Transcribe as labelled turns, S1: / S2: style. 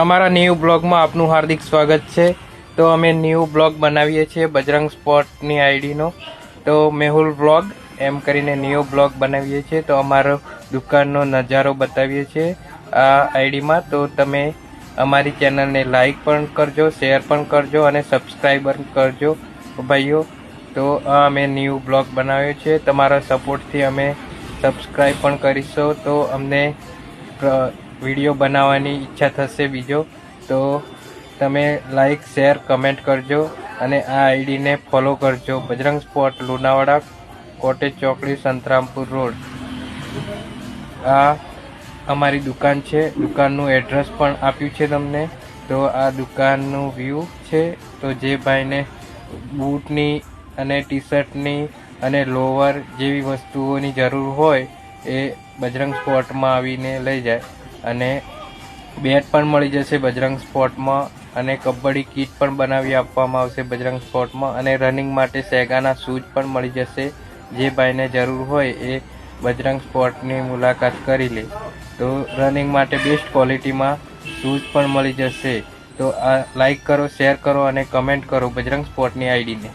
S1: અમારા ન્યૂ બ્લોગમાં આપનું હાર્દિક સ્વાગત છે। તો અમે ન્યૂ બ્લોગ બનાવીએ છીએ બજરંગ સ્પોર્ટની આઈડીનો, તો મેહુલ બ્લોગ એમ કરીને ન્યૂ બ્લોગ બનાવીએ છીએ। તો અમારો દુકાનનો નજારો બતાવીએ છીએ આ આઈડીમાં। તો તમે અમારી ચેનલને લાઈક પણ કરજો, શેર પણ કરજો અને સબસ્ક્રાઈબ પણ કરજો ભાઈઓ। તો અમે ન્યૂ બ્લોગ બનાવ્યો છે, તમારા સપોર્ટથી અમે સબસ્ક્રાઈબ પણ કરીશું, તો અમને વિડીયો બનાવવાની ઈચ્છા થશે બીજો। તો તમે લાઈક શેર કમેન્ટ કરજો અને આ આઈડીને ફોલો કરજો। બજરંગ સ્પોર્ટ, લુણાવાડા, કોટેજ ચોકડી, સંતરામપુર રોડ। આ અમારી દુકાન છે, દુકાનનું એડ્રેસ પણ આપ્યું છે તમને। તો આ દુકાનનું વ્યૂ છે। તો જે ભાઈને બૂટની અને ટી શર્ટની અને લોવર જેવી વસ્તુઓની જરૂર હોય એ બજરંગ સ્પોર્ટમાં આવીને લઈ જાય। અને બેટ પણ મળી જશે બજરંગ સ્પોર્ટમાં, અને કબડ્ડી કીટ પણ બનાવી આપવામાં આવશે બજરંગ સ્પોર્ટમાં, અને રનિંગ માટે સેગાના શૂઝ પણ મળી જશે। જે ભાઈને જરૂર હોય એ બજરંગ સ્પોર્ટની મુલાકાત કરી લે, તો રનિંગ માટે બેસ્ટ ક્વોલિટીમાં શૂઝ પણ મળી જશે। તો આ લાઈક કરો, શેર કરો અને કમેન્ટ કરો બજરંગ સ્પોર્ટની આઈડીને।